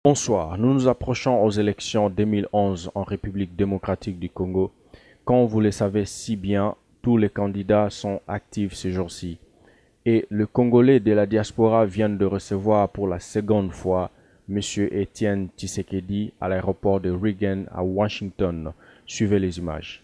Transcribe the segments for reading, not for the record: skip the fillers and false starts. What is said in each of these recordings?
Bonsoir, nous nous approchons aux élections 2011 en République démocratique du Congo. Comme vous le savez si bien, tous les candidats sont actifs ces jours-ci. Et le Congolais de la diaspora vient de recevoir pour la seconde fois M. Étienne Tshisekedi à l'aéroport de Reagan à Washington. Suivez les images.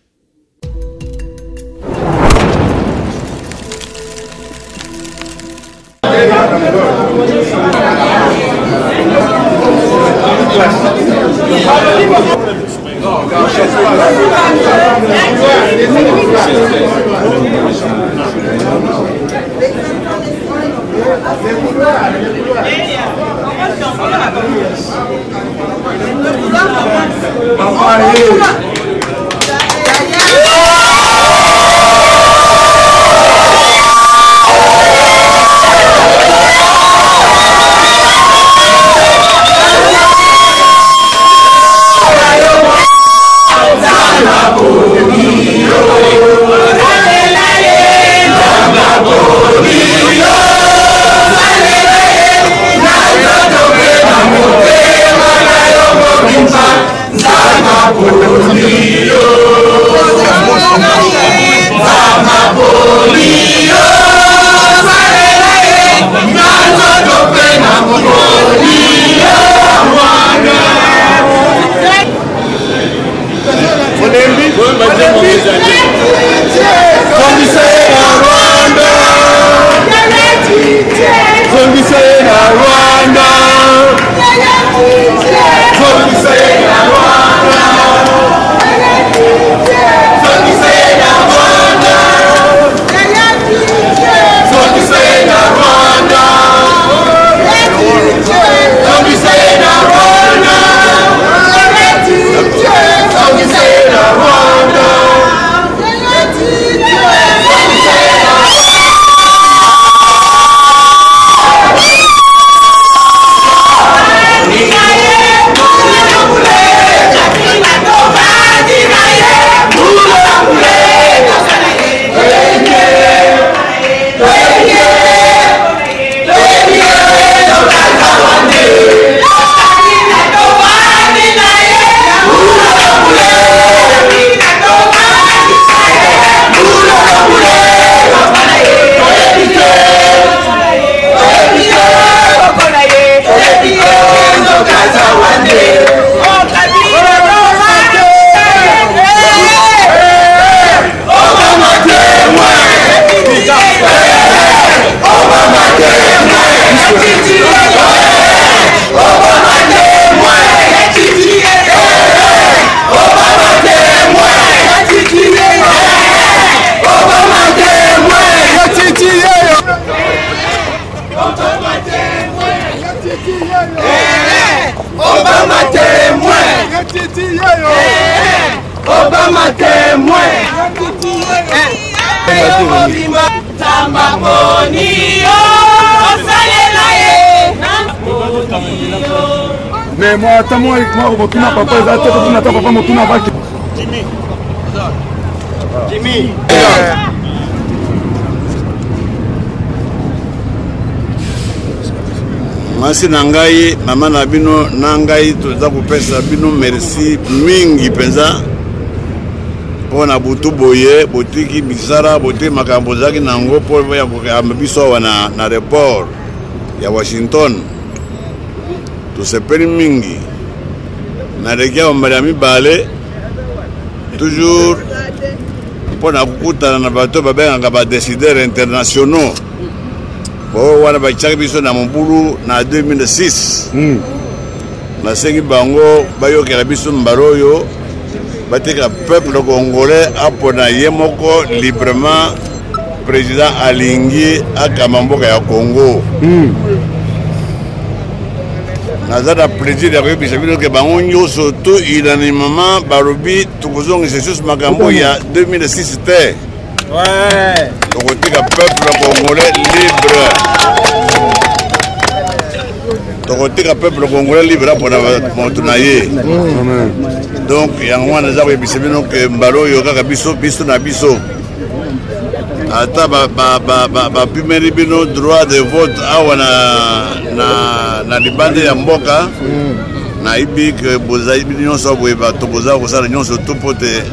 Obama témoin. Mais moi, attends-moi, moi, tu n'as pas papa, moi, tu n'as pas. Jimmy. Masi nangai mama na bino nangai toza kopesa bino merci mingi penza pona butu boye botiki bizara bote makambo zaki nango po ya biso wana na aéroport ya Washington to sepeli mingi na rekia mbala mibale toujours pona kukutana na bato babengaka ba décideurs internationaux. Bon, wana bachaki biso na mobulu na 2006. Na sengi bango bayokela biso mbaroyo bateka peuple congolais apona yemoko librement président alingi akamamboka ya Congo. Nazada plaisir ya kuyebisa bino ke bango nyonso tout unanimement barobi tukozongisa lisusu makambo ya 2006 te. Ouais. Donc le peuple congolais libre. Donc le peuple congolais libre pour montunaye. Donc il y a un moment où nous que mbalo yoka biso biso na biso. Ata ba pimeri bino droit de vote awa na libande ya mboka nayibi ke bozali nyonso boye bato bozala kosala nyonso to po te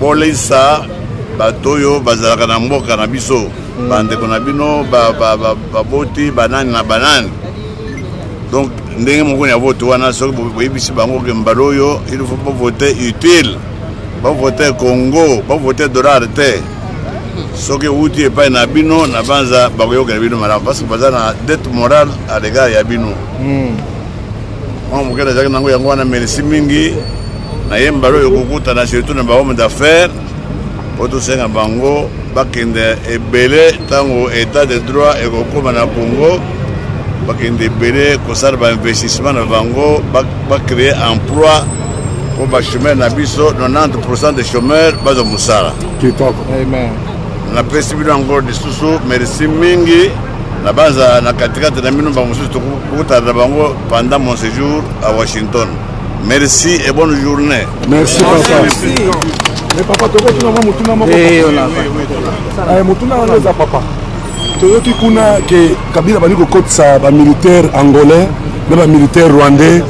bolesa bato oyo bazalaka na mboka na biso bandeko na bino baboti banani na banani. Donc ndenge moko ya vote wana soki boyebisi bango ke mbala oyo il faut pas voter utile, pas voter Congo, pas voter dollar te. Soki uti epai na bino na banza bakoyoka na bino malamu parce que baza na dette morale à l'égard ya bino. Mwa mokele azalaki nango yango wana merci mingi na ye mbala oyo kokutana surtout na bahome d'affaires po tosenga bango bakende ebele ntango état de droit ekokoma na Congo, bakende ebele kosala bainvestissement na bango bacréer emploi po bachomere na biso 90% de chômeurs baza mosala. Amen. Na pesi bino encore lisusu merci mingi na banza na katikati na bino bamosusu tokutana na bango pendant mon séjour à Washington. Merci et bonne journée. Merci papa. Mais papa, tu vois, tu n'as pas mutuna moko. Mutuna wana papa. Toyoki kuna ke Kabila bali kokotisa ba militaire angolais na ba militaire rwandais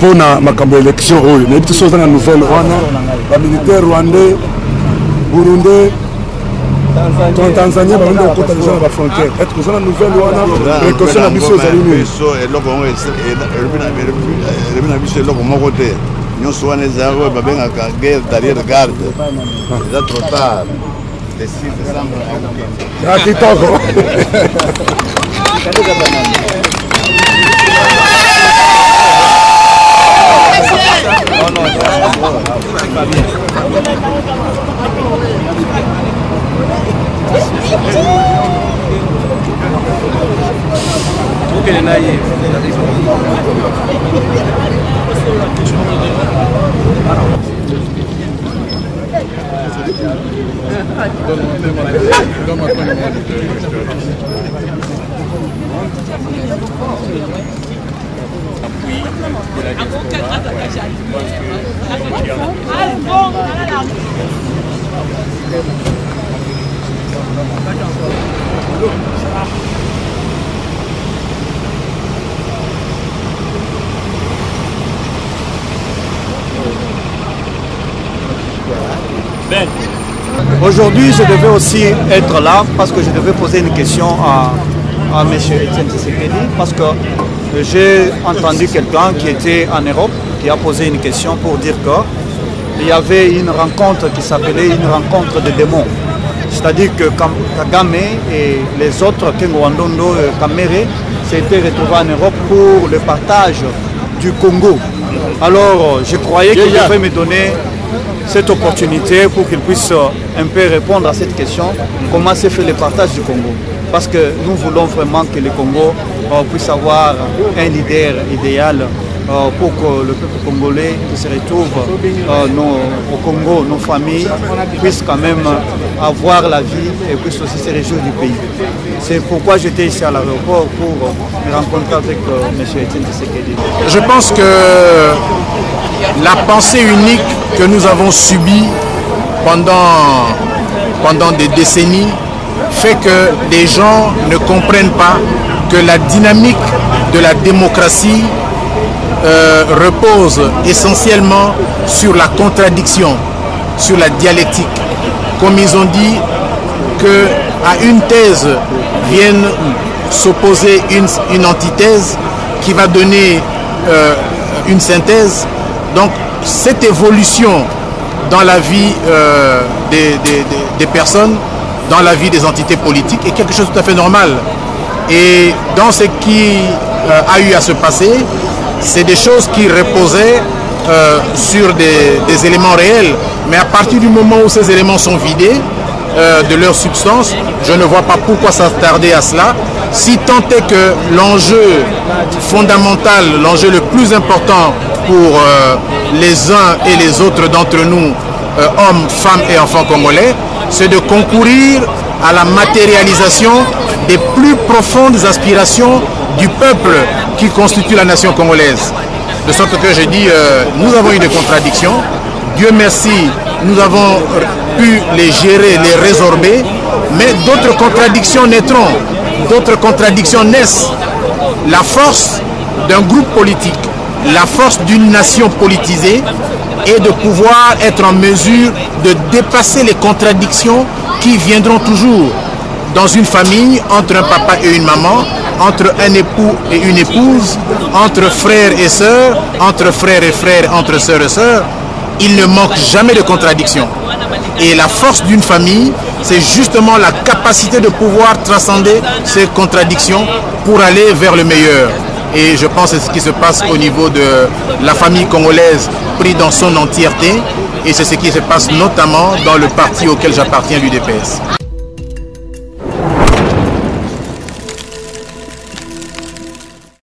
pona makambo élection oyo. Na bitu soza na nouvelle wana ba militaire rwandais, burundais, Tanzania ba ndo kota déjà na ba frontière. Est-ce que ça la nouvelle wana précaution na biso zali ni? So eloko ngo elobina biso eloko moko te. Nyonso wana ezali oyo babengaka guerre derrière garde. Eza trop tard. Le 6 décembre. Ah, kitoko. Aujourd'hui, je devais aussi être là parce que je devais poser une question à M. Etienne Tshisekedi parce que j'ai entendu quelqu'un qui était en Europe qui a posé une question pour dire qu'il y avait une rencontre qui s'appelait une rencontre de démons. C'est-à-dire que Kagame et les autres, Kengo Wandondo et Kamere, s'étaient retrouvés en Europe pour le partage du Congo. Alors, je croyais qu'il devait me donner cette opportunité pour qu'il puisse un peu répondre à cette question, comment se fait le partage du Congo. Parce que nous voulons vraiment que le Congo puisse avoir un leader idéal pour que le peuple congolais qui se retrouve au Congo, nos familles, puissent quand même avoir la vie et puissent aussi se réjouir du pays. C'est pourquoi j'étais ici à l'aéroport pour me rencontrer avec M. Etienne Tshisekedi. Je pense que la pensée unique que nous avons subie pendant des décennies fait que les gens ne comprennent pas que la dynamique de la démocratie repose essentiellement sur la contradiction, sur la dialectique. Comme ils ont dit qu'à une thèse vienne s'opposer une antithèse qui va donner une synthèse. Donc cette évolution dans la vie des personnes, dans la vie des entités politiques est quelque chose de tout à fait normal. Et dans ce qui a eu à se passer, c'est des choses qui reposaient sur des éléments réels. Mais à partir du moment où ces éléments sont vidés de leur substance, je ne vois pas pourquoi s'attarder à cela. Si tant est que l'enjeu fondamental, l'enjeu le plus important pour les uns et les autres d'entre nous, hommes, femmes et enfants congolais, c'est de concourir à la matérialisation des plus profondes aspirations du peuple qui constitue la nation congolaise. De sorte que je dis, nous avons eu des contradictions. Dieu merci, nous avons pu les gérer, les résorber, mais d'autres contradictions naîtront, d'autres contradictions naissent. La force d'un groupe politique, la force d'une nation politisée est de pouvoir être en mesure de dépasser les contradictions qui viendront toujours dans une famille, entre un papa et une maman, entre un époux et une épouse, entre frères et sœurs, entre frères et frères, entre sœurs et sœurs. Il ne manque jamais de contradictions. Et la force d'une famille, c'est justement la capacité de pouvoir transcender ces contradictions pour aller vers le meilleur. Et je pense que c'est ce qui se passe au niveau de la famille congolaise prise dans son entièreté. Et c'est ce qui se passe notamment dans le parti auquel j'appartiens, l'UDPS.